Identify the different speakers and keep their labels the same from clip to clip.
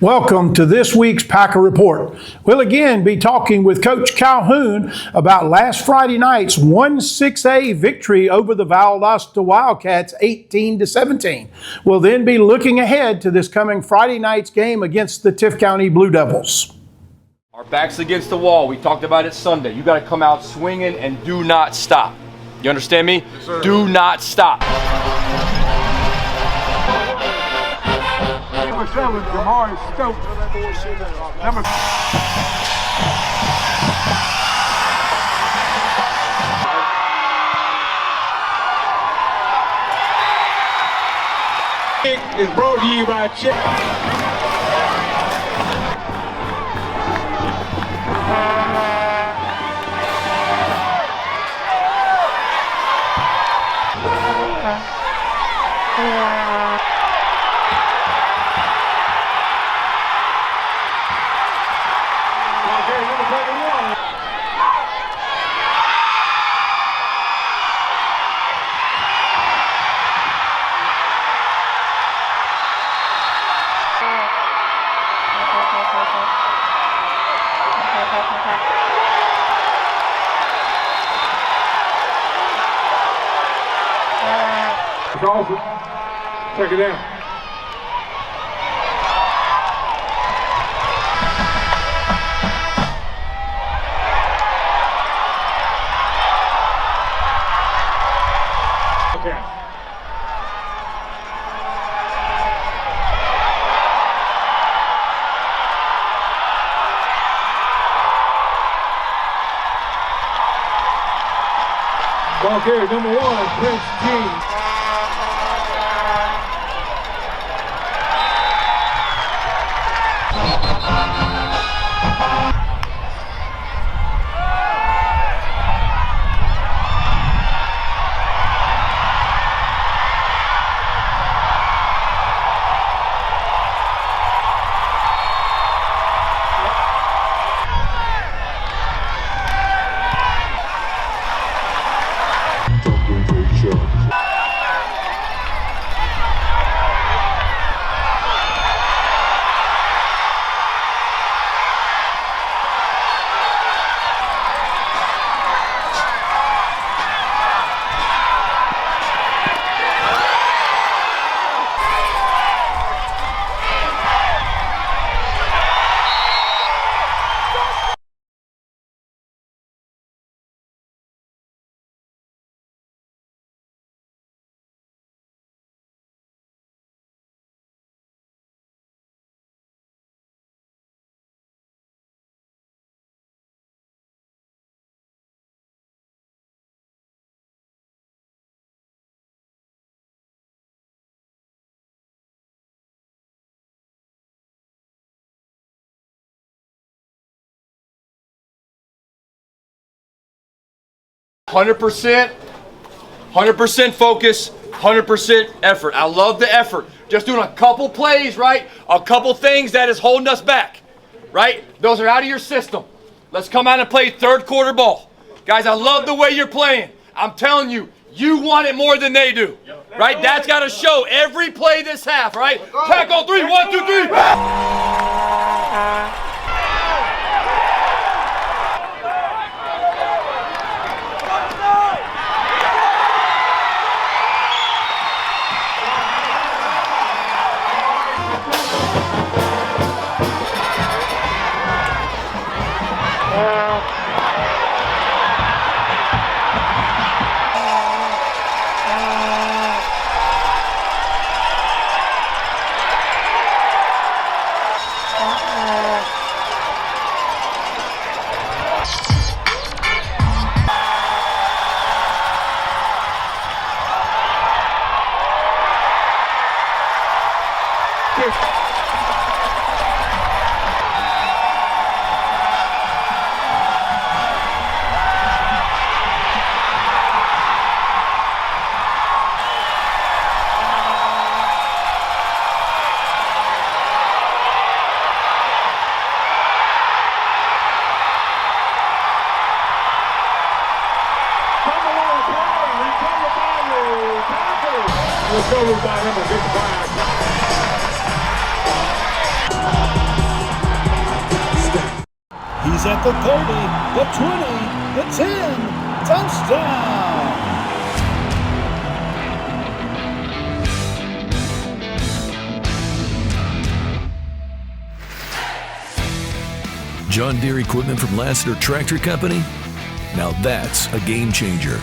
Speaker 1: Welcome to this week's Packer Report. We'll again be talking with Coach Calhoun about last Friday night's 1-6A victory over the Valdosta Wildcats 18-17. We'll then be looking ahead to this coming Friday night's game against the Tift County Blue Devils.
Speaker 2: Our back's against the wall. We talked about it Sunday. You got to come out swinging and do not stop. You understand me?
Speaker 3: Yes, sir.
Speaker 2: Do not stop.
Speaker 3: Number 7, Jamari Stokes. Number is brought to you by Chip. Awesome. Check it down. Okay. Ball carrier number 1, Prince G.
Speaker 2: Hundred percent focus, 100% effort. I love the effort. Just doing a couple plays, right? A couple things that is holding us back, right? Those are out of your system. Let's come out and play third quarter ball. Guys, I love the way you're playing. I'm telling you, you want it more than they do, right? That's got to show every play this half, right? Tack on 3, 1, 2, 3. Recovered by number 55.
Speaker 4: is at the 30, the 20, the 10. Touchdown!
Speaker 5: John Deere equipment from Lassiter Tractor Company? Now that's a game changer.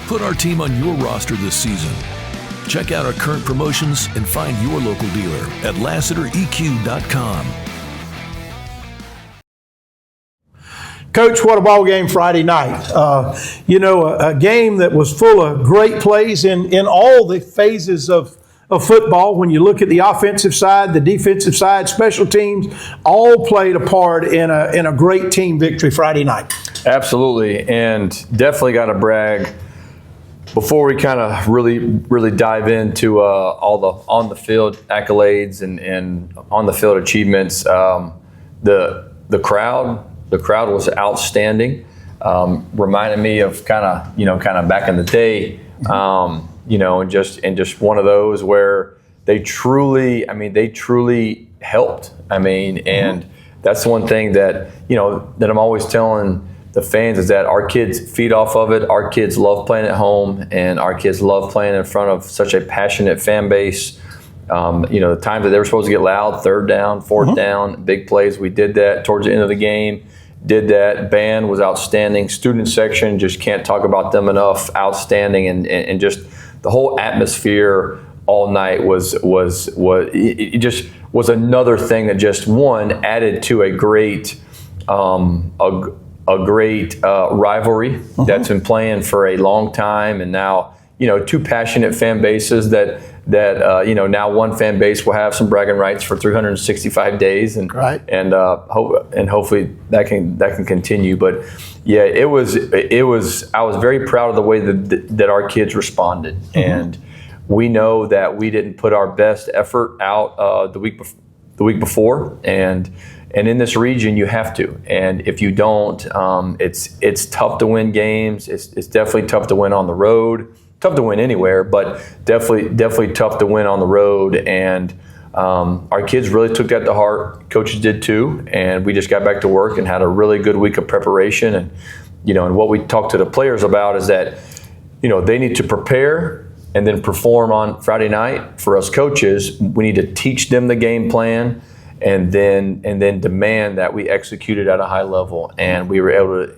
Speaker 5: Put our team on your roster this season. Check out our current promotions and find your local dealer at LassiterEQ.com.
Speaker 1: Coach, what a ball game Friday night. A game that was full of great plays in all the phases of football. When you look at the offensive side, the defensive side, special teams, all played a part in a great team victory Friday night.
Speaker 6: Absolutely, and definitely got to brag before we kind of really dive into all the on the field accolades and on the field achievements. The crowd was outstanding. Reminded me of kind of back in the day. And just one of those where they truly helped. And that's one thing that I'm always telling the fans is that our kids feed off of it. Our kids love playing at home, and our kids love playing in front of such a passionate fan base. The times that they were supposed to get loud, third down, fourth down, big plays, we did that towards the end of the game. Did that. Band was outstanding. Student section, just can't talk about them enough. Outstanding, and just the whole atmosphere all night was another thing that just added to a great rivalry that's been playing for a long time, and now two passionate fan bases that now one fan base will have some bragging rights for 365 days, and hopefully that can continue. But yeah, it was. I was very proud of the way that our kids responded, and we know that we didn't put our best effort out the week before, and in this region you have to. And if you don't, it's tough to win games. It's definitely tough to win on the road. Tough to win anywhere, but definitely tough to win on the road. And our kids really took that to heart. Coaches did too, and we just got back to work and had a really good week of preparation. And and what we talked to the players about is that they need to prepare and then perform on Friday night. For us coaches, we need to teach them the game plan and then demand that we execute it at a high level. And we were able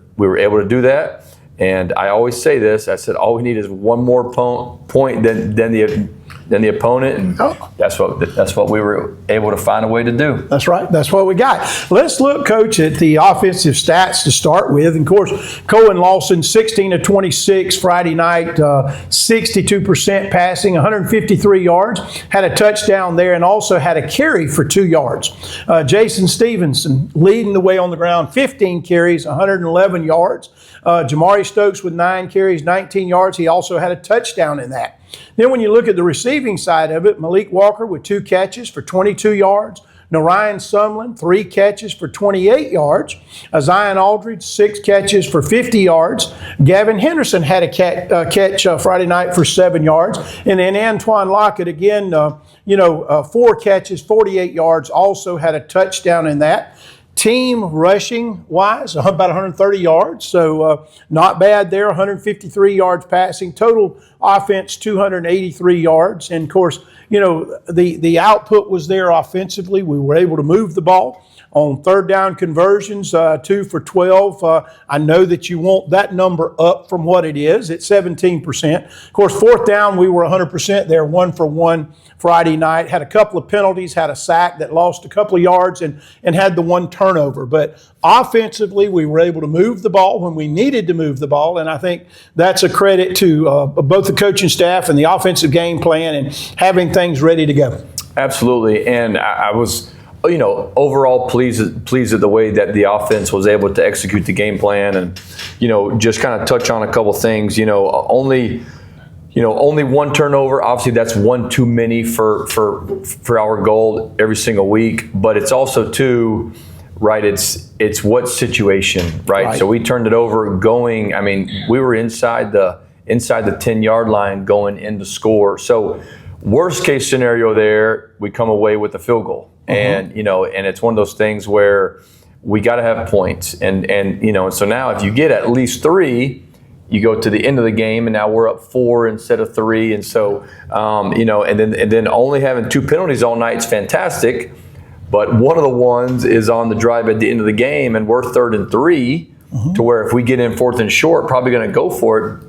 Speaker 6: to do that. And I always say this. I said all we need is one more point than the opponent, and that's what we were able to find a way to do. That's right. That's what we got.
Speaker 1: Let's look, Coach, at the offensive stats to start with. And of course, Cohen Lawson, 16 of 26 Friday night, 62% passing, 153 yards, had a touchdown there, and also had a carry for 2 yards. Jason Stevenson leading the way on the ground, 15 carries, 111 yards. Jamari Stokes with 9 carries, 19 yards. He also had a touchdown in that. Then when you look at the receiving side of it, Malik Walker with 2 catches for 22 yards. Narayan Sumlin, 3 catches for 28 yards. Zion Aldridge, 6 catches for 50 yards. Gavin Henderson had a catch Friday night for 7 yards. And then Antoine Lockett, again, 4 catches, 48 yards, also had a touchdown in that. Team rushing wise, about 130 yards, so not bad there. 153 yards passing. Total offense, 283 yards. And of course, the output was there offensively. We were able to move the ball on third down conversions, 2 for 12. I know that you want that number up from what it is at 17%. Of course, fourth down, we were 100% there, 1 for 1 Friday night. Had a couple of penalties, had a sack that lost a couple of yards, and had the 1 turnover. But offensively, we were able to move the ball when we needed to move the ball, and I think that's a credit to both the coaching staff and the offensive game plan and having things ready to go.
Speaker 6: Absolutely, and I was overall pleased at the way that the offense was able to execute the game plan, and just kind of touch on a couple things. Only 1 turnover. Obviously, that's 1 too many for our goal every single week. But it's also too, right? It's what situation, right? So we turned it over going. I mean, we were inside the 10-yard line going in to score. So worst case scenario there, we come away with a field goal. And and it's one of those things where we got to have points. And so now if you get at least 3, you go to the end of the game, and now we're up 4 instead of 3. And so, and then only having 2 penalties all night is fantastic. But one of the ones is on the drive at the end of the game, and we're 3rd and 3, to where if we get in 4th and short, probably going to go for it,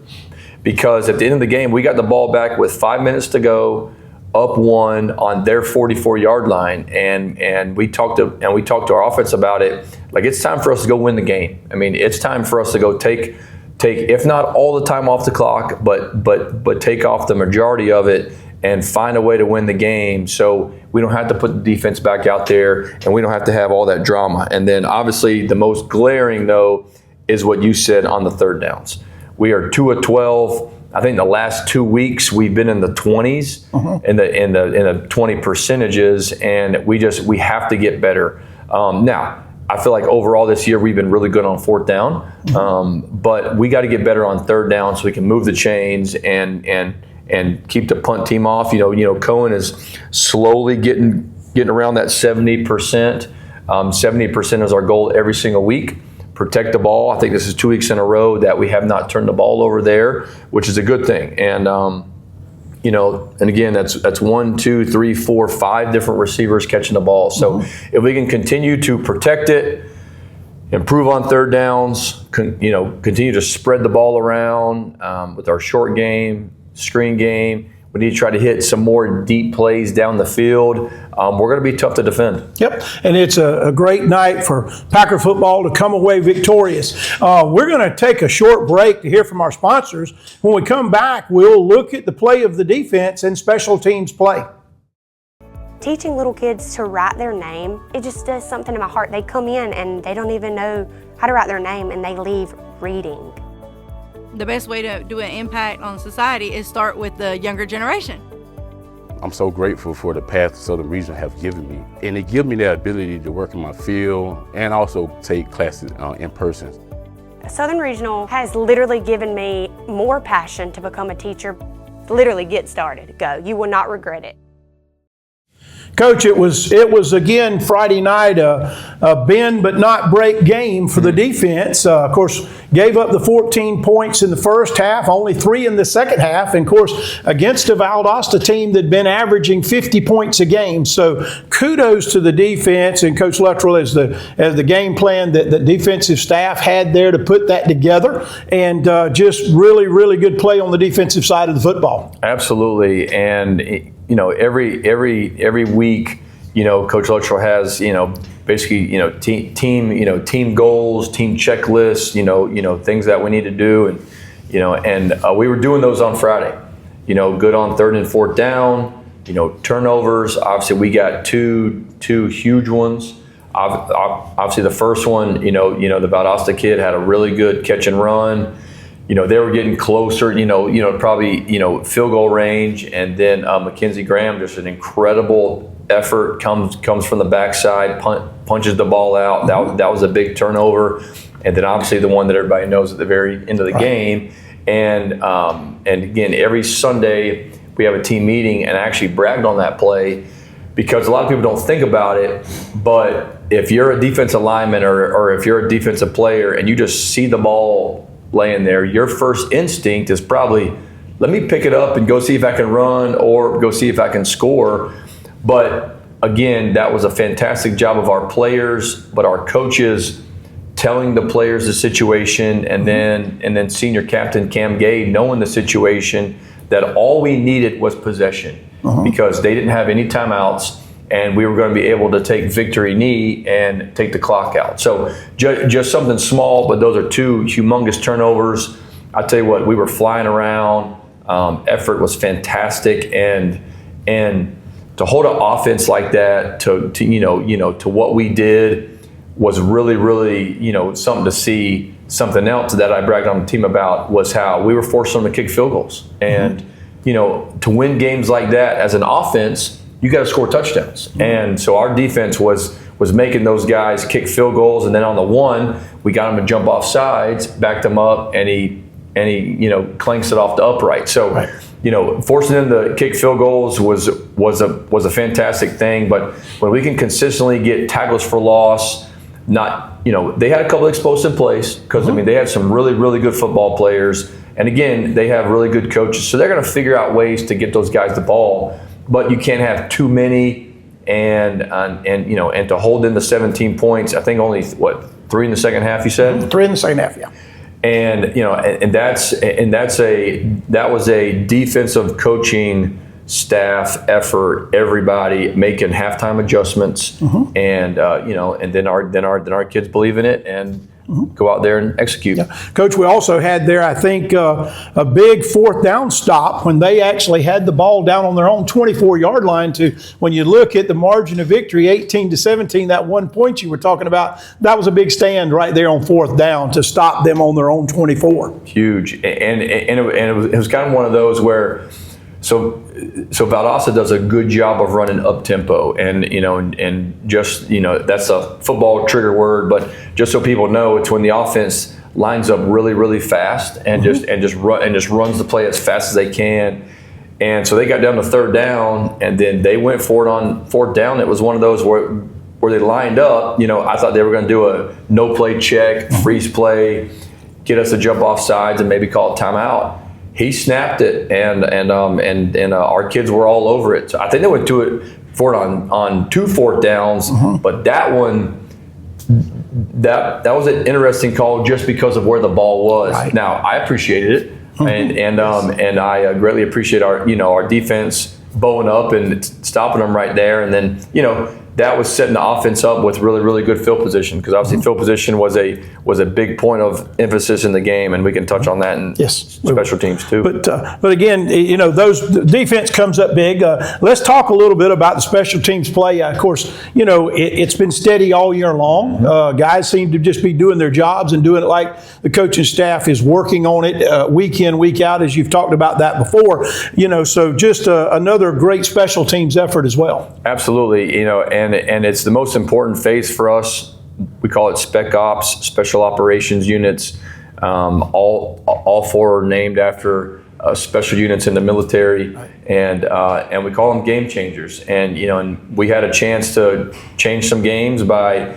Speaker 6: because at the end of the game, we got the ball back with 5 minutes to go, up 1 on their 44-yard line, and we talked to our offense about it. Like, it's time for us to go win the game. I mean, it's time for us to go take if not all the time off the clock, but take off the majority of it and find a way to win the game, so we don't have to put the defense back out there and we don't have to have all that drama. And then obviously the most glaring, though, is what you said on the 3rd downs. We are 2 of 12. I think the last 2 weeks we've been in the 20s, in the 20 percentages, and we have to get better. Now, I feel like overall this year we've been really good on 4th down, but we got to get better on 3rd down so we can move the chains and keep the punt team off. Cohen is slowly getting around that 70%. 70% is our goal every single week. Protect the ball. I think this is 2 weeks in a row that we have not turned the ball over there, which is a good thing. And and again, that's 1, 2, 3, 4, 5 different receivers catching the ball. So if we can continue to protect it, improve on 3rd downs, continue to spread the ball around with our short game, screen game. We need to try to hit some more deep plays down the field. We're going to be tough to defend. Yep,
Speaker 1: and it's a great night for Packer football to come away victorious. We're going to take a short break to hear from our sponsors. When we come back, we'll look at the play of the defense and special teams play.
Speaker 7: Teaching little kids to write their name, it just does something in my heart. They come in and they don't even know how to write their name, and they leave reading.
Speaker 8: The best way to do an impact on society is start with the younger generation.
Speaker 9: I'm so grateful for the path Southern Regional have given me. And it gives me the ability to work in my field and also take classes in person.
Speaker 7: Southern Regional has literally given me more passion to become a teacher. Literally get started, go. You will not regret it.
Speaker 1: Coach, it was again Friday night a bend but not break game for the defense. Of course, gave up the 14 points in the first half, only 3 in the second half, and of course against a Valdosta team that'd been averaging 50 points a game. So kudos to the defense and Coach Luttrell as the game plan that the defensive staff had there to put that together, and just really good play on the defensive side of the football.
Speaker 6: Absolutely, and every week, Coach Luttrell has, basically, team goals, team checklists, things that we need to do, and we were doing those on Friday. Good on 3rd and 4th down. Turnovers. Obviously, we got two huge ones. Obviously, the first one, the Valdosta kid had a really good catch and run. They were getting closer, probably, field goal range. And then Mackenzie Graham, just an incredible effort, comes from the backside, punches the ball out. That was a big turnover. And then obviously the one that everybody knows at the very end of the game. And again, every Sunday we have a team meeting, and I actually bragged on that play because a lot of people don't think about it. But if you're a defensive lineman or if you're a defensive player and you just see the ball laying there, your first instinct is probably, let me pick it up and go see if I can run or go see if I can score. But again, that was a fantastic job of our players, but our coaches telling the players the situation, and then senior captain Cam Gade knowing the situation, that all we needed was possession because they didn't have any timeouts. And we were going to be able to take victory knee and take the clock out. So just something small, but those are 2 humongous turnovers. I tell you what, we were flying around. Effort was fantastic, and to hold an offense like that to what we did was really something to see. Something else that I bragged on the team about was how we were forcing them to kick field goals, and to win games like that as an offense, you got to score touchdowns. And so our defense was making those guys kick field goals, and then on the one, we got him to jump off sides, backed him up, and he clanks it off the upright. So, forcing them to kick field goals was a fantastic thing. But when we can consistently get tackles for loss, not, they had a couple of explosive plays because, they had some really, really good football players. And again, they have really good coaches. So they're going to figure out ways to get those guys the ball. But you can't have too many and to hold in the 17 points. I think only, 3 in the second half, you said?
Speaker 1: 3 in the second half, yeah.
Speaker 6: And, that was a defensive coaching staff effort, everybody making halftime adjustments, and then our kids believe in it and go out there and execute.
Speaker 1: Yeah. Coach, we also had there, I think, a big 4th down stop when they actually had the ball down on their own 24-yard line. When you look at the margin of victory, 18-17, that 1 point you were talking about, that was a big stand right there on 4th down to stop them on their own 24.
Speaker 6: Huge, and it was kind of one of those where. So Valdosta does a good job of running up tempo, and just that's a football trigger word, but just so people know, it's when the offense lines up really, really fast and just runs the play as fast as they can. And so they got down to 3rd down, and then they went for it on 4th down. It was one of those where they lined up. I thought they were going to do a no play check, freeze play, get us to jump off sides, and maybe call a timeout. He snapped it, and our kids were all over it. So I think they went to it for it on 2 4th downs, but that one, that was an interesting call just because of where the ball was. Right. Now I appreciated it, and I greatly appreciate our defense bowing up and stopping them right there, and then that was setting the offense up with really, really good field position, because obviously field position was a big point of emphasis in the game, and we can touch on that in special teams too.
Speaker 1: But again, those defense comes up big. Let's talk a little bit about the special teams play. Of course, it's been steady all year long. Guys seem to just be doing their jobs and doing it like the coaching staff is working on it week in, week out, as you've talked about that before. So just another great special teams effort as well.
Speaker 6: Absolutely, and it's the most important phase for us. We call it Spec Ops, Special Operations Units. All 4 are named after special units in the military, and we call them game changers. And we had a chance to change some games by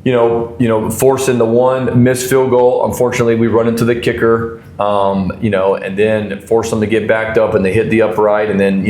Speaker 6: forcing the one missed field goal. Unfortunately, we run into the kicker, and then force them to get backed up, and they hit the upright, and then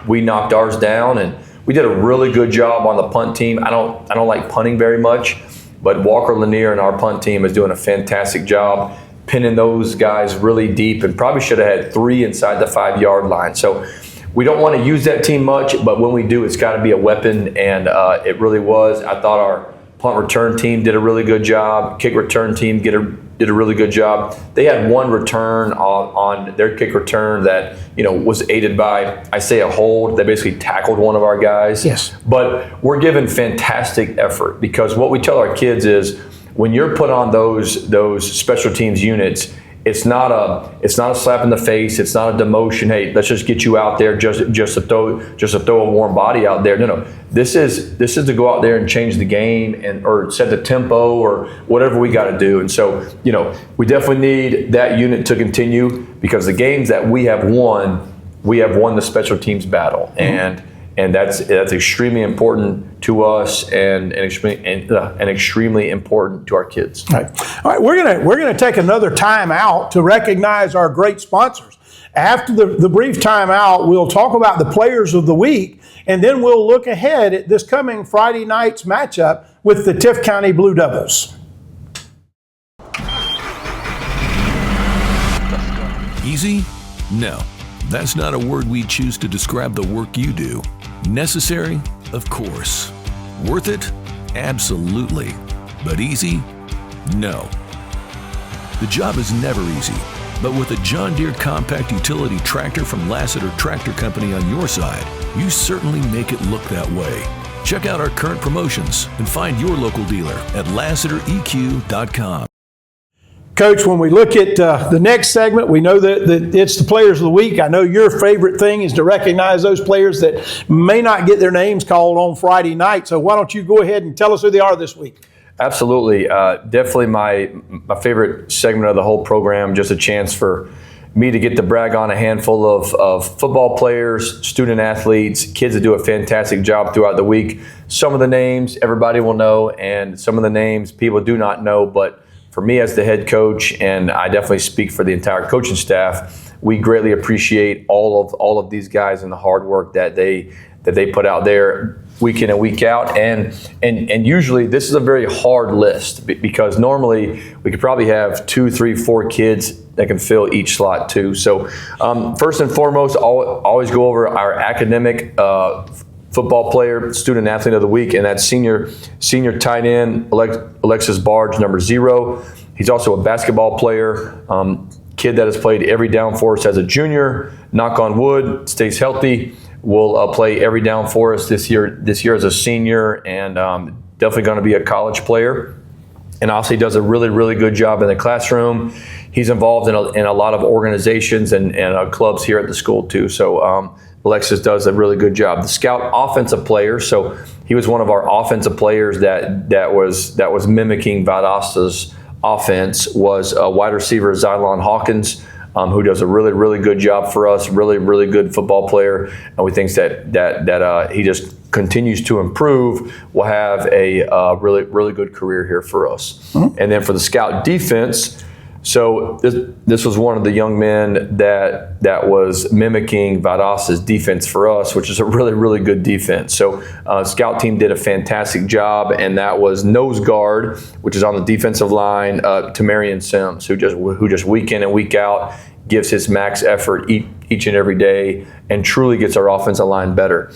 Speaker 6: we knocked ours down, and we did a really good job on the punt team. I don't like punting very much, but Walker Lanier and our punt team is doing a fantastic job pinning those guys really deep, and probably should have had 3 inside the 5-yard line. So we don't want to use that team much, but when we do, it's got to be a weapon, and it really was. I thought our punt return team did a really good job. Kick return team did a really good job. They had one return on their kick return that was aided by, I say, a hold. They basically tackled one of our guys.
Speaker 1: Yes.
Speaker 6: But we're giving fantastic effort, because what we tell our kids is, when you're put on those special teams units, it's not a slap in the face. It's not a demotion. Hey, let's just get you out there just to throw a warm body out there. No. This is to go out there and change the game or set the tempo or whatever we got to do. And so we definitely need that unit to continue, because the games that we have won the special teams battle, and that's extremely important to us and extremely important to our kids.
Speaker 1: All right. We're gonna take another time out to recognize our great sponsors. After the brief time out, we'll talk about the players of the week, and then we'll look ahead at this coming Friday night's matchup with the Tift County Blue Devils.
Speaker 5: Easy? No, that's not a word we choose to describe the work you do. Necessary? Of course. Worth it? Absolutely. But easy? No. The job is never easy, but with a John Deere compact utility tractor from Lassiter Tractor Company on your side, you certainly make it look that way. Check out our current promotions and find your local dealer at LassiterEQ.com.
Speaker 1: Coach, when we look at the next segment, we know that it's the players of the week. I know your favorite thing is to recognize those players that may not get their names called on Friday night. So why don't you go ahead and tell us who they are this week?
Speaker 6: Absolutely. Definitely my favorite segment of the whole program, just a chance for me to get to brag on a handful of football players, student athletes, kids that do a fantastic job throughout the week. Some of the names everybody will know, and some of the names people do not know. But for me as the head coach, and I definitely speak for the entire coaching staff, we greatly appreciate all of these guys and the hard work that they put out there week in and week out. And usually this is a very hard list, because normally we could probably have 2, 3, 4 kids that can fill each slot too. So first and foremost, always go over our academic football player, student athlete of the week, and that's senior tight end Alexis Barge, number 0. He's also a basketball player, kid that has played every down for us as a junior. Knock on wood, stays healthy. Will play every down for us this year as a senior, and definitely going to be a college player. And obviously does a really, really good job in the classroom. He's involved in a lot of organizations and clubs here at the school too. So Alexis does a really good job. The scout offensive player, so he was one of our offensive players that was mimicking Valdosta's offense, was wide receiver Zylon Hawkins, who does a really, really good job for us, really, really good football player. And we think that he just continues to improve, will have a really, really good career here for us. Mm-hmm. And then for the scout defense, so this was one of the young men that was mimicking Valdosta's defense for us, which is a really, really good defense. So scout team did a fantastic job, and that was nose guard, which is on the defensive line, Tamarian Sims, who just week in and week out gives his max effort each and every day, and truly gets our offensive line better.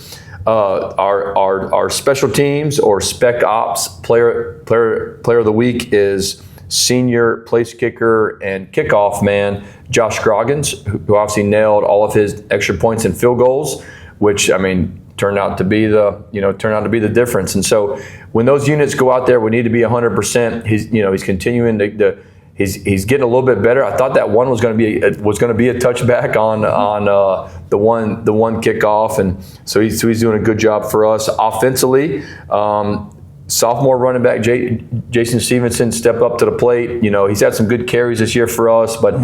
Speaker 6: Our special teams or spec ops player of the week is senior place kicker and kickoff man Josh Scroggins, who obviously nailed all of his extra points and field goals, which turned out to be the difference. And so when those units go out there, we need to be 100%. He's continuing he's getting a little bit better. I thought that one was going to be a touchback on the one kickoff, and so he's doing a good job for us offensively. Sophomore running back Jason Stevenson stepped up to the plate. He's had some good carries this year for us, but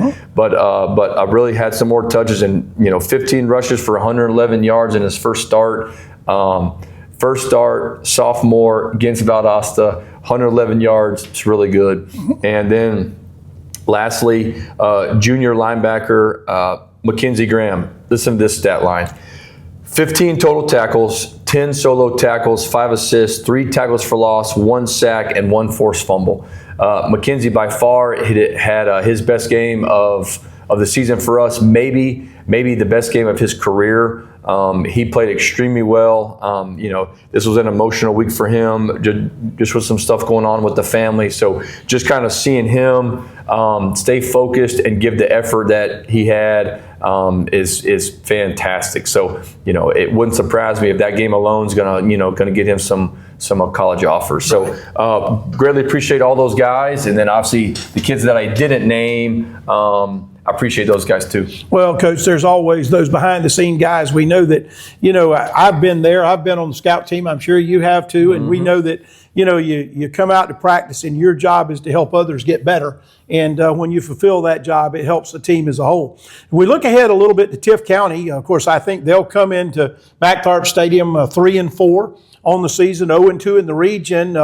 Speaker 6: really had some more touches, and 15 rushes for 111 yards in his first start. Sophomore against Valdosta, 111 yards. It's really good. And then lastly, junior linebacker Mackenzie Graham. Listen to this stat line: 15 total tackles, 10 solo tackles, 5 assists, 3 tackles for loss, 1 sack, and 1 forced fumble. Mackenzie by far had his best game of the season for us, maybe the best game of his career. He played extremely well. This was an emotional week for him, just with some stuff going on with the family. So just kind of seeing him stay focused and give the effort that he had is fantastic. So it wouldn't surprise me if that game alone is gonna get him some college offers. So greatly appreciate all those guys, and then obviously the kids that I didn't name. I appreciate those guys too.
Speaker 1: Well, Coach, there's always those behind-the-scene guys. We know that, I've been there. I've been on the scout team. I'm sure you have too. And we know that, you come out to practice, and your job is to help others get better. And when you fulfill that job, it helps the team as a whole. We look ahead a little bit to Tift County. Of course, I think they'll come into MacTarp Stadium 3-4. On the season, 0-2 in the region.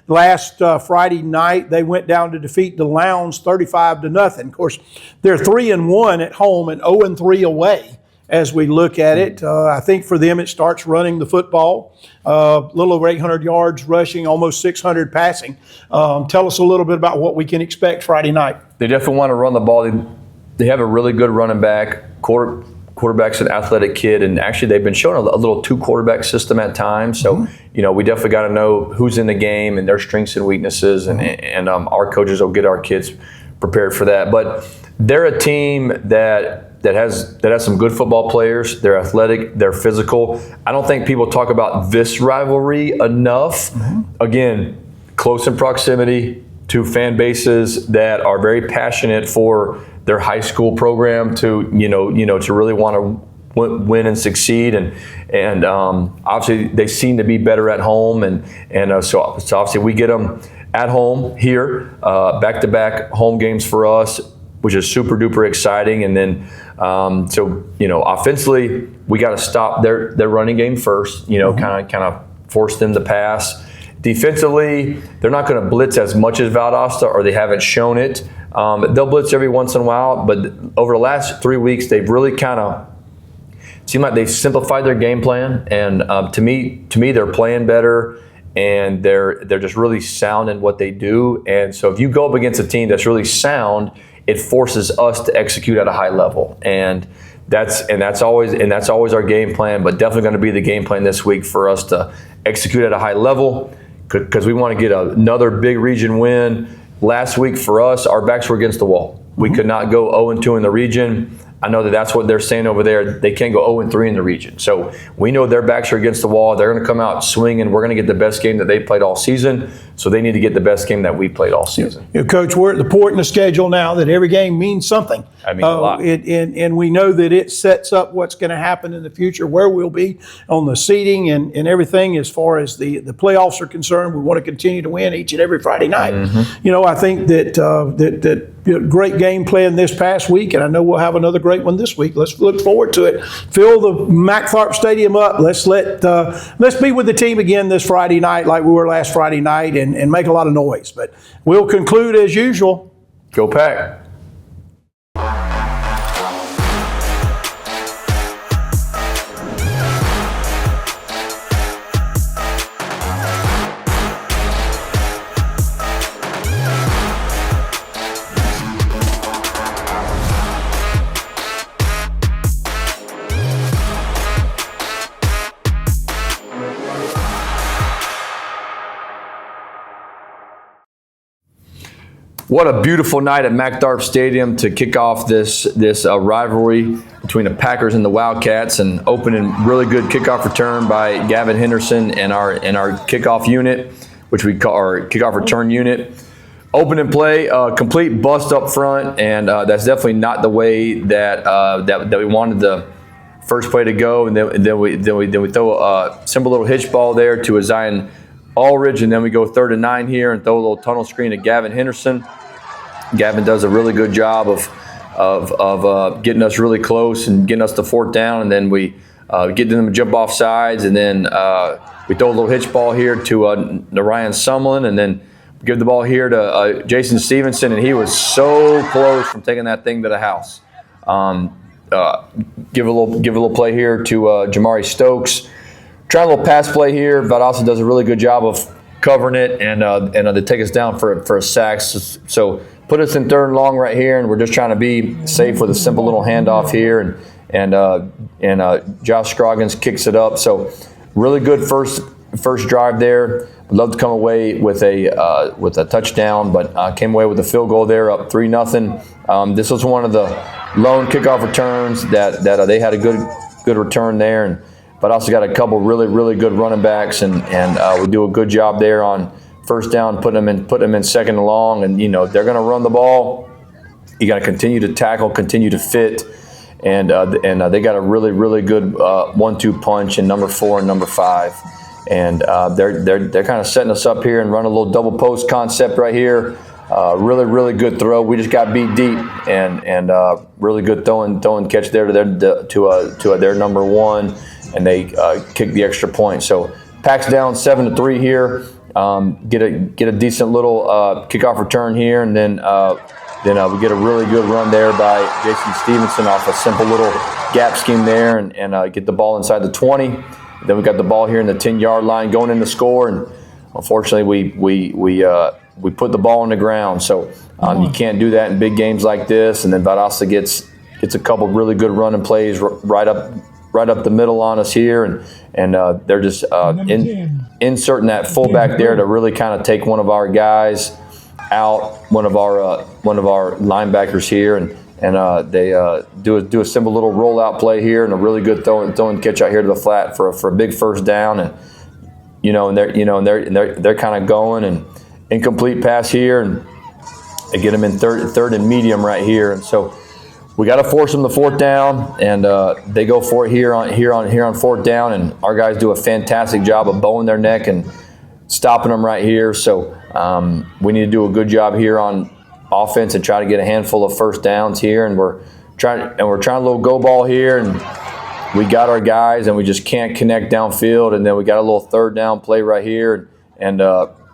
Speaker 1: Last Friday night, they went down to defeat the Lowndes 35-0. Of course, they're 3-1 at home and 0-3 away. As we look at it, I think for them it starts running the football. A little over 800 yards rushing, almost 600 passing. Tell us a little bit about what we can expect Friday night.
Speaker 6: They definitely want to run the ball. They have a really good running back. Quarterback's an athletic kid, and actually they've been showing a little 2-quarterback system at times. So, we definitely got to know who's in the game and their strengths and weaknesses, and our coaches will get our kids prepared for that. But they're a team that has some good football players. They're athletic, they're physical. I don't think people talk about this rivalry enough. Again, close in proximity to fan bases that are very passionate for their high school program to really want to win and succeed, and obviously they seem to be better at home, and so obviously we get them at home here, back-to-back home games for us. which is super duper exciting. And then, offensively, we got to stop their running game first. Kind of force them to pass. Defensively, they're not going to blitz as much as Valdosta, or they haven't shown it. They'll blitz every once in a while, but over the last 3 weeks, they've really kind of seemed like they've simplified their game plan. And to me, they're playing better, and they're just really sound in what they do. And so if you go up against a team that's really sound, it forces us to execute at a high level. And that's always our game plan, but definitely going to be the game plan this week for us to execute at a high level, because we want to get another big region win. Last week for us, our backs were against the wall. We could not go 0-2 in the region. I know that's what they're saying over there. They can't go 0-3 in the region. So we know their backs are against the wall. They're going to come out swinging. We're going to get the best game that they played all season. So they need to get the best game that we played all season.
Speaker 1: Coach, we're at the point in the schedule now that every game means something.
Speaker 6: I mean, a lot.
Speaker 1: And we know that it sets up what's going to happen in the future, where we'll be on the seeding and everything as far as the playoffs are concerned. We want to continue to win each and every Friday night. I think that great game plan this past week, and I know we'll have another great one this week. Let's look forward to it. Fill the MacTharp Stadium up. Let's be with the team again this Friday night like we were last Friday night, and make a lot of noise. But we'll conclude as usual.
Speaker 6: Go Pack. What a beautiful night at MacTharp Stadium to kick off this rivalry between the Packers and the Wildcats, and opening really good kickoff return by Gavin Henderson and our kickoff unit, which we call our kickoff return unit. Opening play, complete bust up front, and that's definitely not the way that we wanted the first play to go. And then we throw a simple little hitch ball there to a Zion Aldridge, and then we go 3rd and 9 here and throw a little tunnel screen to Gavin Henderson. Gavin does a really good job of getting us really close and getting us to 4th down, and then we get them to jump off sides, and then we throw a little hitch ball here to Ryan Sumlin, and then give the ball here to Jason Stevenson, and he was so close from taking that thing to the house. Give a little play here to Jamari Stokes. Try a little pass play here. Valdosta does a really good job of covering it, and they take us down for a sack. So put us in 3rd and long right here, and we're just trying to be safe with a simple little handoff here, and Josh Scroggins kicks it up. So really good first drive there. I'd love to come away with a touchdown, but came away with a field goal there, up 3-0. This was one of the lone kickoff returns that they had a good return there, but also got a couple really good running backs, and we do a good job there on 1st down, putting them in 2nd and long, and they're going to run the ball. You got to continue to tackle, continue to fit, and they got a really good 1-2 punch in number 4 and number 5, and they're kind of setting us up here and run a little double post concept right here. Really good throw. We just got beat deep, and really good throwing catch there to their number 1. And they kick the extra point. So Pack's down 7-3 here. Get a decent little kickoff return here, and then we get a really good run there by Jason Stevenson off a simple little gap scheme there, and get the ball inside the 20. Then we got the ball here in the 10-yard line going in to score, and unfortunately we put the ball on the ground. So you can't do that in big games like this. And then Valdosta gets a couple really good running plays right up the middle on us here, and they're just inserting that fullback there to really kind of take one of our guys out, one of our linebackers here, and they do a simple little rollout play here, and a really good throwing catch out here to the flat for a big 1st down, and they're kind of going, and incomplete pass here, and they get them in third and medium right here, and so we got to force them to 4th down, and they go for it here on 4th down, and our guys do a fantastic job of bowing their neck and stopping them right here. So we need to do a good job here on offense and try to get a handful of first downs here, and we're trying a little go ball here, and we got our guys, and we just can't connect downfield, and then we got a little third down play right here, and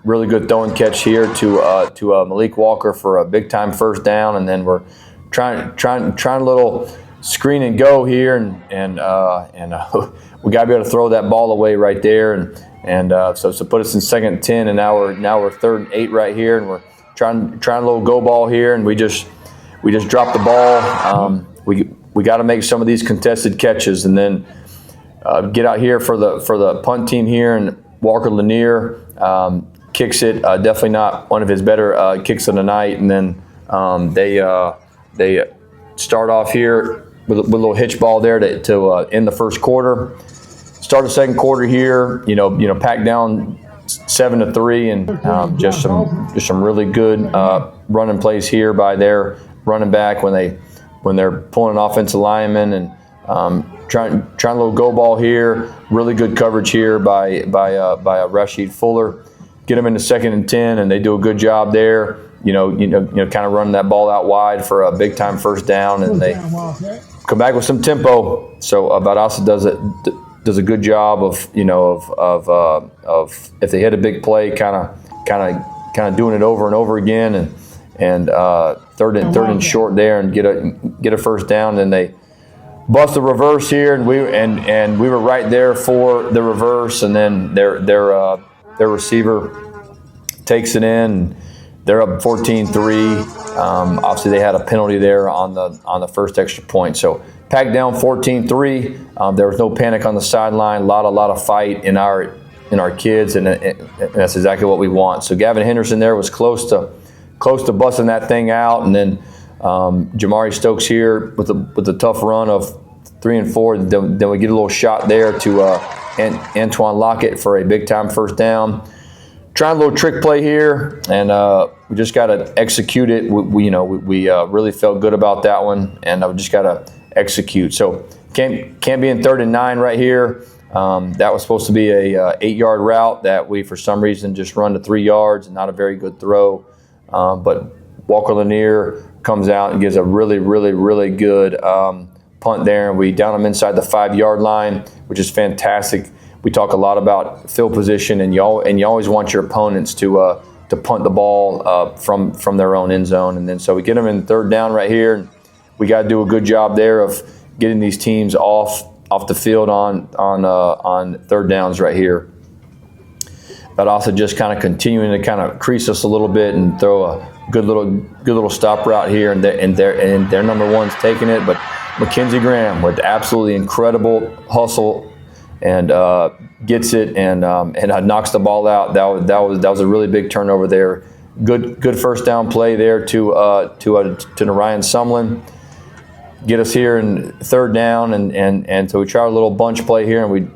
Speaker 6: really good throwing catch here to Malik Walker for a big time first down, and then we're trying a little screen and go here, and we got to be able to throw that ball away right there, and so put us in 2nd and 10, and now we're 3rd and 8 right here, and we're trying a little go ball here, and we just dropped the ball. We got to make some of these contested catches, and then get out here for the punt team here, and Walker Lanier kicks it. Definitely not one of his better kicks of the night, and then they start off here with a little hitch ball there to end the first quarter. Start the second quarter here, pack down 7-3, and just some really good running plays here by their running back when they're pulling an offensive lineman, and trying a little go ball here. Really good coverage here by Rashid Fuller. Get them into 2nd and 10, and they do a good job there. Kind of running that ball out wide for a big time first down, and they come back with some tempo. So Valdosta does a good job of if they hit a big play, kind of doing it over and over again, and third and short there, and get a first down. And they bust the reverse here, and we were right there for the reverse, and then their receiver takes it in. They're up 14-3. Obviously, they had a penalty there on the first extra point. So packed down 14-3. There was no panic on the sideline. A lot of fight in our kids, and that's exactly what we want. So Gavin Henderson there was close to busting that thing out, and then Jamari Stokes here with a tough run of 3 and 4. Then we get a little shot there to Antoine Lockett for a big time first down. Trying a little trick play here, and we just got to execute it. We really felt good about that one, and we just got to execute. So can't be in 3rd and 9 right here. That was supposed to be a 8-yard route that we, for some reason, just run to 3 yards, and not a very good throw. But Walker Lanier comes out and gives a really, really, really good punt there, and we down them inside the 5-yard line, which is fantastic. We talk a lot about field position, and you always want your opponents to punt the ball from their own end zone, and then so we get them in 3rd down right here, and we got to do a good job there of getting these teams off the field on 3rd downs right here. But also just kind of continuing to kind of crease us a little bit and throw a good little stop route here, and their number one's taking it, but Mackenzie Graham with absolutely incredible hustle, and gets it and knocks the ball out. That was a really big turnover there. Good first down play there to Ryan Sumlin. Get us here in 3rd down, and so we try a little bunch play here, and we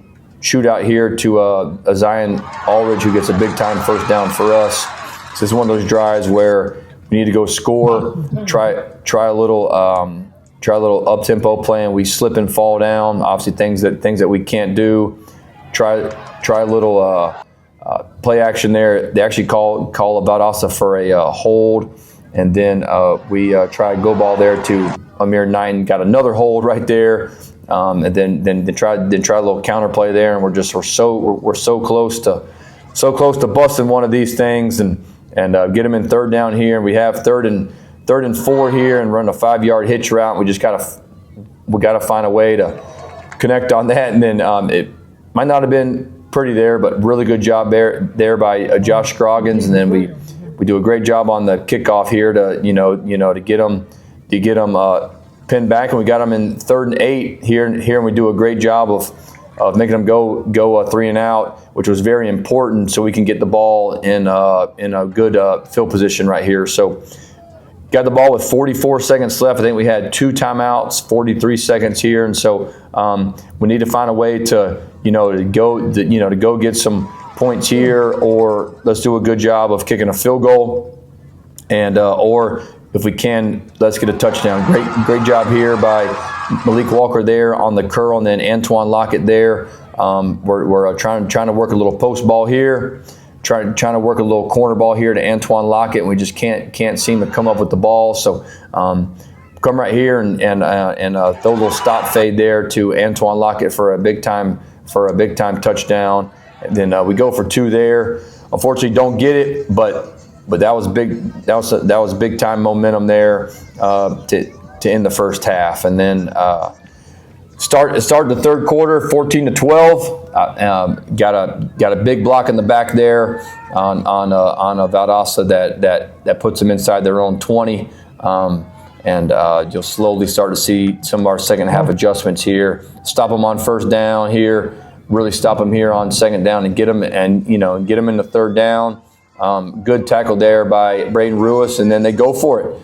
Speaker 6: shoot out here to a Zion Aldridge, who gets a big time first down for us. This is one of those drives where we need to go score. Try a little up tempo play, and we slip and fall down. Obviously, things that we can't do. Try a little play action there. They actually call Valdosta for a hold, and then we try a go ball there to Amir Knighton. Got another hold right there, and then try a little counter play there, and we're so close to busting one of these things, and get them in 3rd down here. And we have 3rd and 4 here, and run a 5-yard hitch route. We just gotta find a way to connect on that, and then it might not have been pretty there, but really good job there by Josh Scroggins, and then we do a great job on the kickoff here to get them pinned back, and we got them in 3rd and 8 here, and we do a great job of making them go 3 and out, which was very important, so we can get the ball in a good field position right here. So got the ball with 44 seconds left. I think we had 2 timeouts, 43 seconds here, and so we need to find a way to go get some points here, or let's do a good job of kicking a field goal, and or if we can, let's get a touchdown. Great job here by Malik Walker there on the curl, and then Antoine Lockett there. We're trying to work a little post ball here. trying to work a little corner ball here to Antoine Lockett, and we just can't seem to come up with the ball. So come right here and throw a little stop fade there to Antoine Lockett for a big time touchdown. And then we go for 2 there. Unfortunately, don't get it, but that was big. That was big time momentum there to end the first half, and then start the third quarter, 14-12. Got a big block in the back there on a Valdosta that puts them inside their own 20. And you'll slowly start to see some of our second half adjustments here. Stop them on first down here. Really stop them here on second down and get them in the third down. Good tackle there by Braden Ruiz, and then they go for it.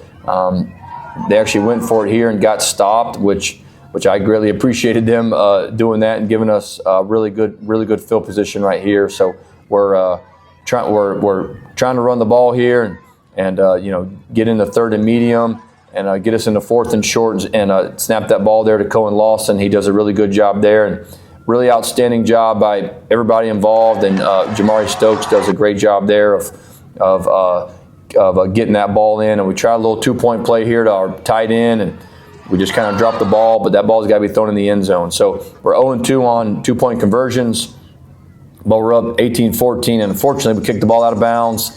Speaker 6: They actually went for it here and got stopped, which I greatly appreciated them doing that and giving us really good field position right here. So we're trying to run the ball here and get in the third and medium and get us into fourth and short and snap that ball there to Cohen Lawson. He does a really good job there, and really outstanding job by everybody involved. And Jamari Stokes does a great job there of getting that ball in. And we tried a little 2-point play here to our tight end, and we just kind of dropped the ball, but that ball's got to be thrown in the end zone. So we're 0-2 on 2-point conversions, but we're up 18-14, and unfortunately we kicked the ball out of bounds,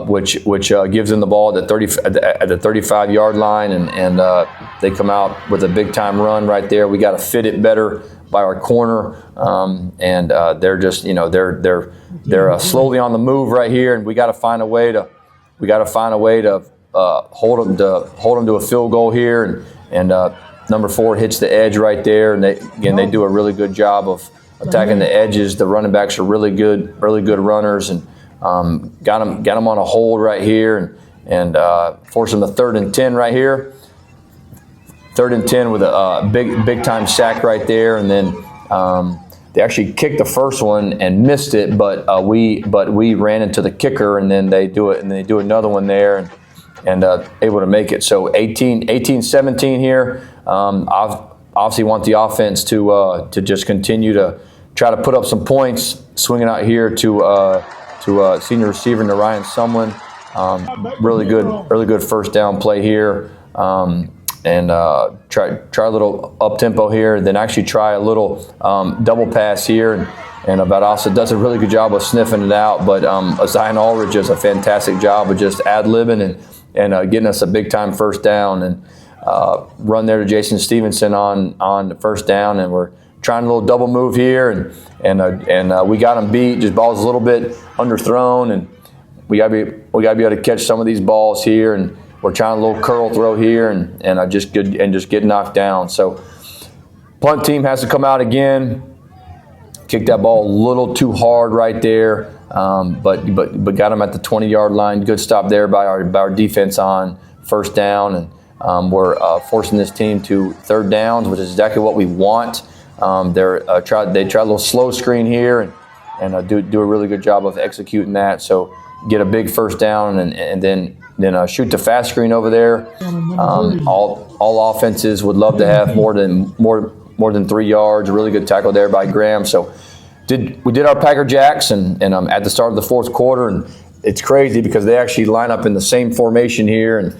Speaker 6: which gives them the ball at the 35-yard line, and they come out with a big-time run right there. We got to fit it better by our corner, and they're just they're slowly on the move right here, and we got to find a way to hold them to a field goal here, and number 4 hits the edge right there, and they do a really good job of attacking the edges. The running backs are really good runners, and got them on a hold right here, and force them to 3rd and 10 right here. 3rd and 10 with a big time sack right there, and then they actually kicked the first one and missed it, but we ran into the kicker, and then they do another one there and able to make it. So 18-17 here. Obviously want the offense to just continue to try to put up some points. Swinging out here to senior receiver Narayan Sumlin. Really good first down play here. And try a little up tempo here, then actually try a little double pass here, and Valdosta does a really good job of sniffing it out. But Zion Aldridge does a fantastic job of just ad-libbing and getting us a big time first down, and run there to Jason Stevenson on the first down, and we're trying a little double move here, and we got him beat. Just ball's a little bit underthrown, and we gotta be able to catch some of these balls here, and we're trying a little curl throw here, and just get knocked down. So punt team has to come out again. Kicked that ball a little too hard right there, but got them at the 20-yard line. Good stop there by our defense on first down, and we're forcing this team to 3rd downs, which is exactly what we want. They try a little slow screen here, and do a really good job of executing that. So get a big first down, and then shoot the fast screen over there. All offenses would love to have more than 3 yards. A really good tackle there by Graham. So we did our Packer Jacks, and at the start of the 4th quarter, and it's crazy because they actually line up in the same formation here and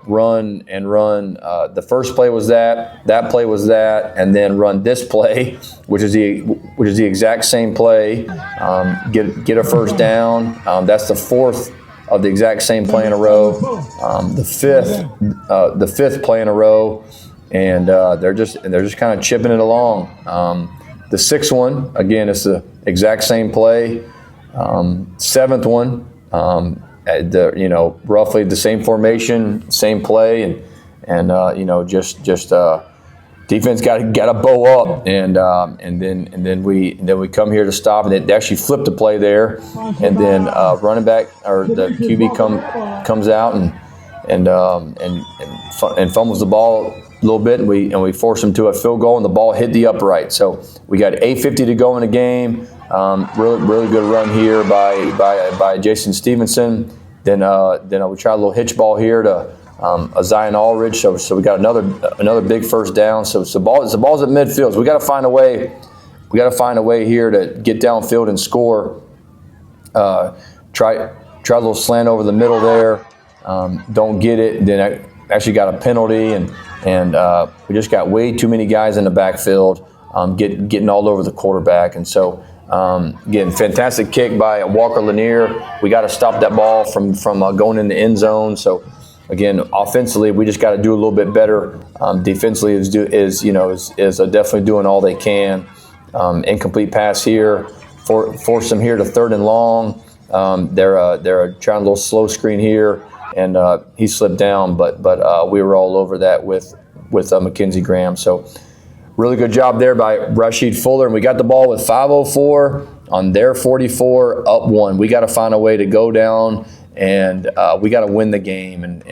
Speaker 6: run. The first play was that play was that, and then run this play, which is the exact same play. Get a first down. That's the 4th of the exact same play in a row. The fifth play in a row, and they're just kind of chipping it along. The 6th one, again, it's the exact same play. 7th one, roughly the same formation, same play, and just defense got to bow up, and then we come here to stop, and they actually flipped the play there, and then running back or the QB comes out and fumbles the ball a little bit, and we force them to a field goal, and the ball hit the upright. So we got 8:50 to go in the game. Really good run here by Jason Stevenson. Then we try a little hitch ball here to Zion Aldridge. So we got another big first down. So the ball's at midfield. So we got to find a way. We got to find a way here to get downfield and score. try a little slant over the middle there, don't get it. Then I actually got a penalty, and we just got way too many guys in the backfield, getting all over the quarterback. And so, again, fantastic kick by Walker Lanier. We got to stop that ball from going in the end zone. So, again, offensively, we just got to do a little bit better. Defensively is definitely doing all they can. Incomplete pass here, force them here to 3rd and long. They're trying a little slow screen here, and he slipped down, but we were all over that with Mackenzie Graham. So really good job there by Rashid Fuller, and we got the ball with 5:04 on their 44, up 1. We got to find a way to go down, and we got to win the game, and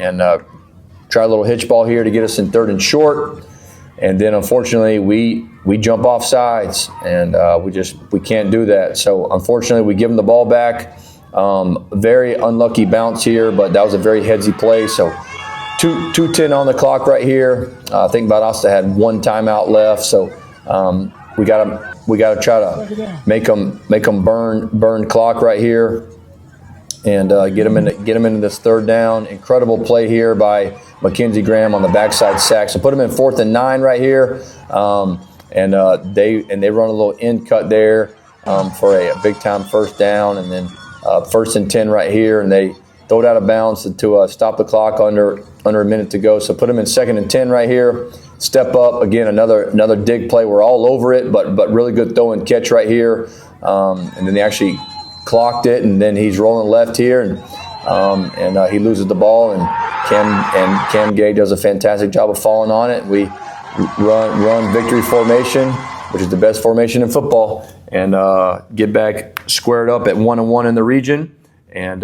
Speaker 6: try a little hitch ball here to get us in 3rd and short. And then unfortunately we jump off sides, and we can't do that. So unfortunately we give them the ball back. Very unlucky bounce here, but that was a very headsy play. So 2:10 on the clock right here. I think Valdosta had 1 timeout left. So we gotta try to make them burn clock right here, and get them into this 3rd down. Incredible play here by Mackenzie Graham on the backside sack. So put them in 4th and 9 right here, and they run a little end cut there for a big time 1st down, and then 1st and 10 right here, and they throw it out of bounds to stop the clock under a minute to go. So put them in 2nd and 10 right here. Step up again, another dig play. We're all over it, but really good throw and catch right here, and then they actually clocked it, and then he's rolling left here, and he loses the ball, and Cam Gay does a fantastic job of falling on it. We run victory formation, which is the best formation in football, and get back squared up at 1-1 in the region. And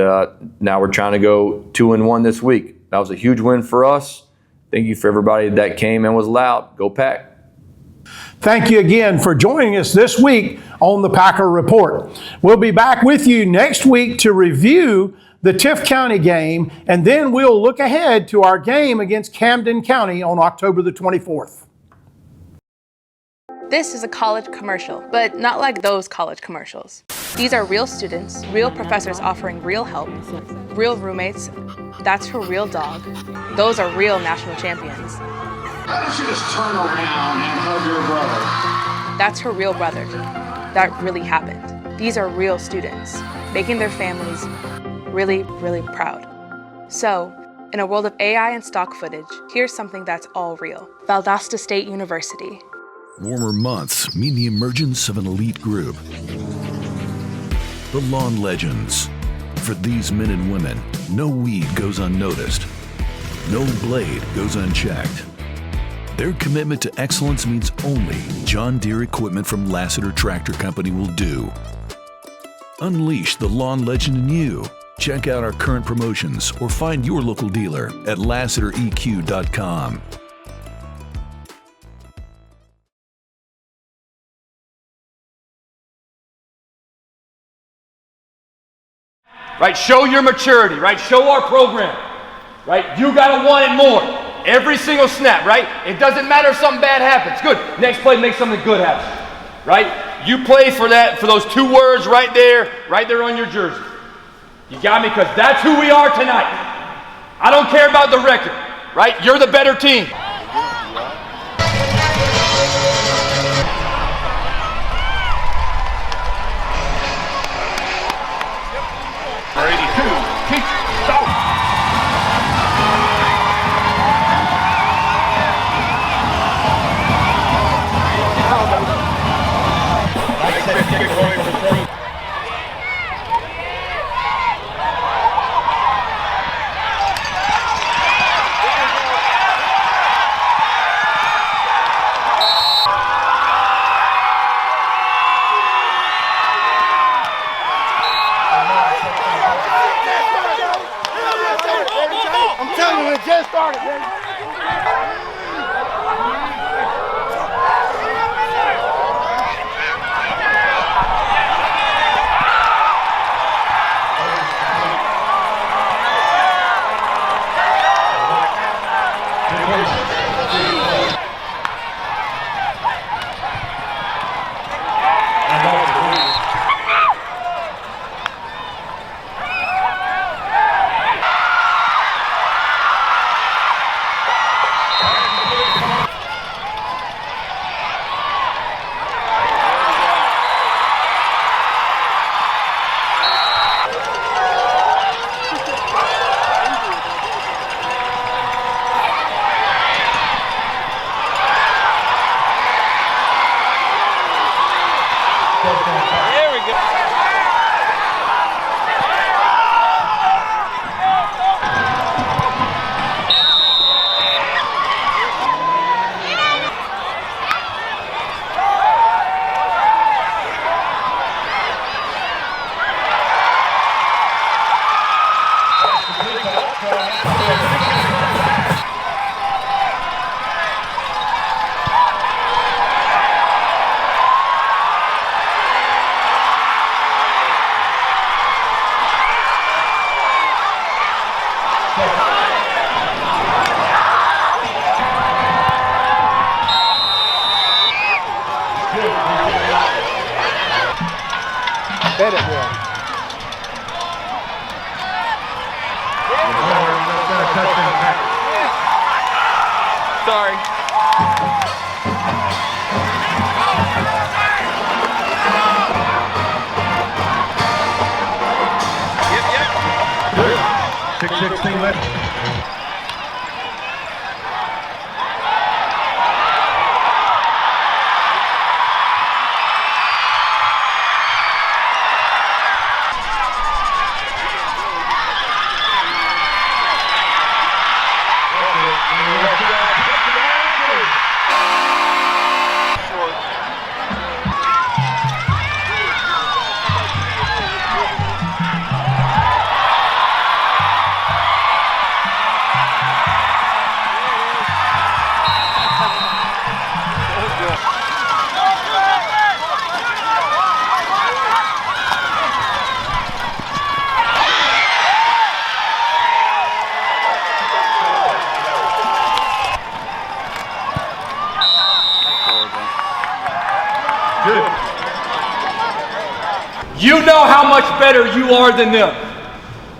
Speaker 6: now we're trying to go 2-1 this week. That was a huge win for us. Thank you for everybody that came and was loud. Go Pack.
Speaker 1: Thank you again for joining us this week on the Packer Report. We'll be back with you next week to review the Tift County game, and then we'll look ahead to our game against Camden County on October the 24th.
Speaker 10: This is a college commercial, but not like those college commercials. These are real students, real professors offering real help, real roommates. That's her real dog. Those are real national champions.
Speaker 11: Why don't you just turn around and hug your brother?
Speaker 10: That's her real brother. That really happened. These are real students, making their families really, really proud. So, in a world of AI and stock footage, here's something that's all real. Valdosta State University.
Speaker 5: Warmer months mean the emergence of an elite group. The Lawn Legends. For these men and women, no weed goes unnoticed. No blade goes unchecked. Their commitment to excellence means only John Deere equipment from Lassiter Tractor Company will do. Unleash the lawn legend in you. Check out our current promotions or find your local dealer at LassiterEQ.com.
Speaker 2: Right, show your maturity, right? Show our program, right? You gotta want it more. Every single snap, right? It doesn't matter if something bad happens. Good. Next play, make something good happen, right? You play for that, for those 2 words right there on your jersey. You got me? Because that's who we are tonight. I don't care about the record, right? You're the better team.
Speaker 1: Bet it will.
Speaker 2: Sorry. Yep.
Speaker 3: 6:16 left.
Speaker 2: You know how much better you are than them.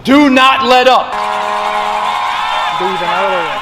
Speaker 2: Do not let up.
Speaker 1: Even earlier.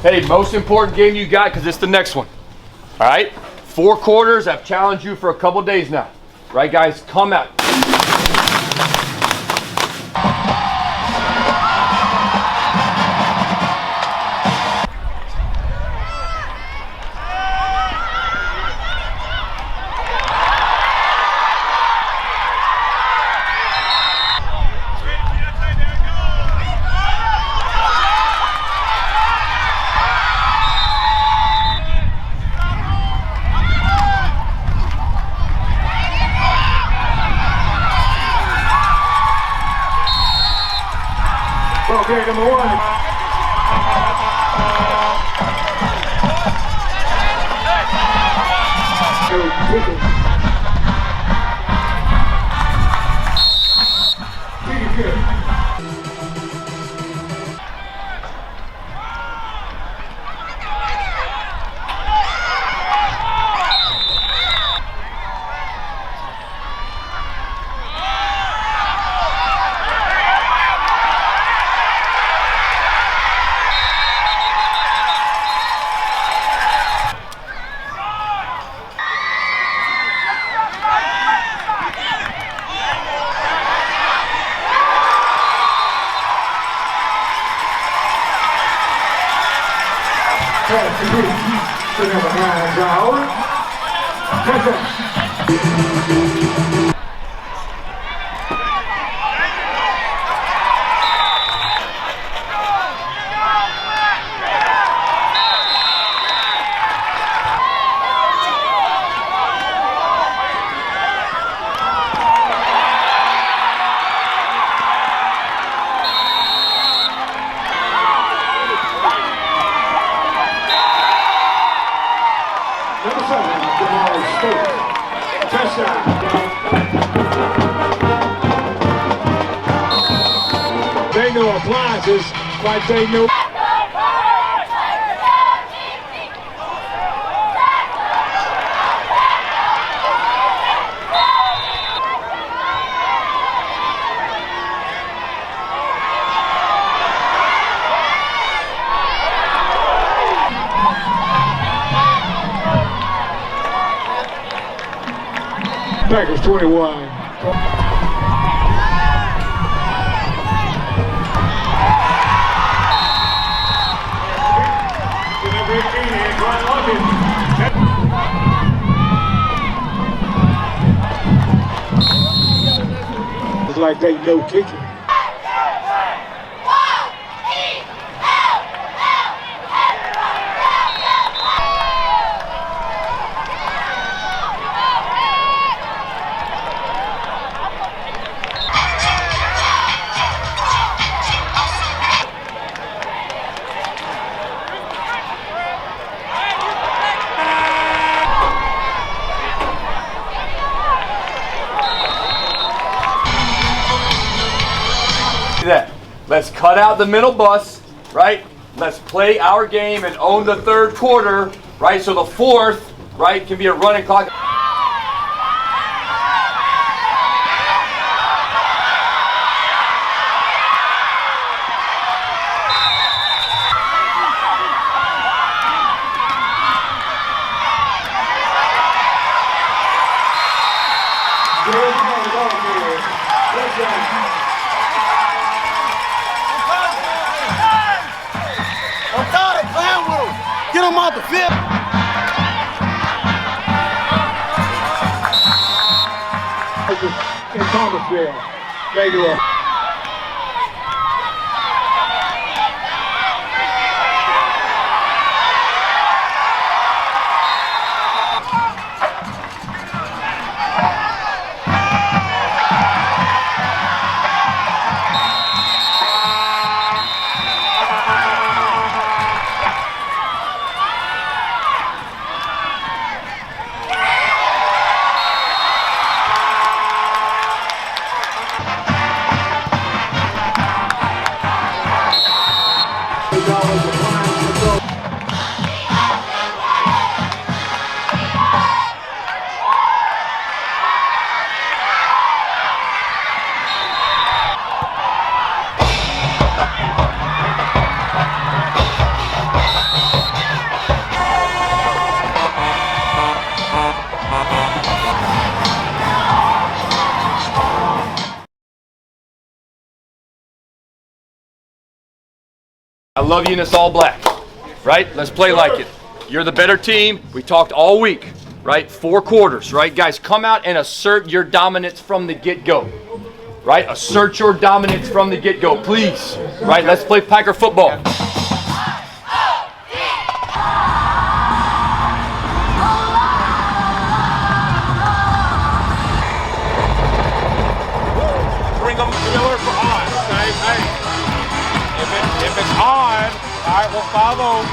Speaker 2: Hey, most important game you got, because it's the next one. All right? 4 quarters. I've challenged you for a couple days now. Right, guys? Come out.
Speaker 3: Okay, number 1. Take it good. pass complete to number 9, Howard. Touchdown. They know appliances, like they know. Packers 21. It's like they know kicking.
Speaker 2: That. Let's cut out the middle bus, right? Let's play our game and own the third quarter, right? So the fourth, right, can be a running clock.
Speaker 4: Get him off the field.
Speaker 3: In Thomasville, they do it.
Speaker 2: I love you in this all black, right? Let's play like it. You're the better team. We talked all week, right? 4 quarters, right? Guys, come out and assert your dominance from the get-go, right? Assert your dominance from the get-go, please, right? Let's play Packer football.
Speaker 3: Bring them Miller for on. Okay, hey. If it's on, all right, we'll follow.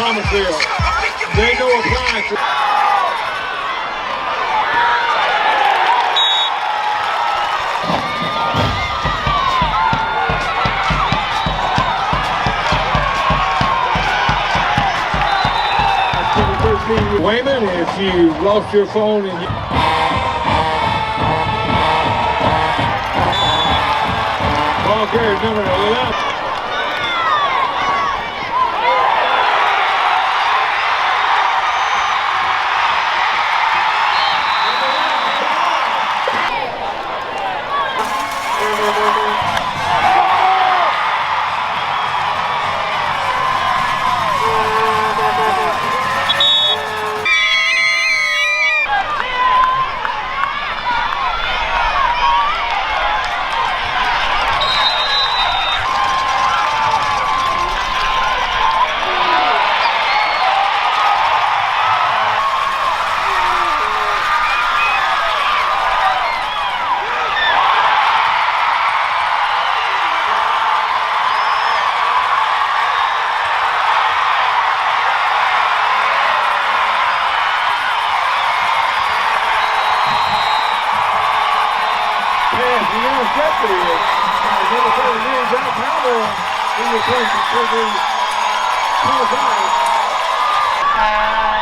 Speaker 3: Thomasville. They know appliances. Wayman, if you lost your phone and ball carrier number 11. He was going to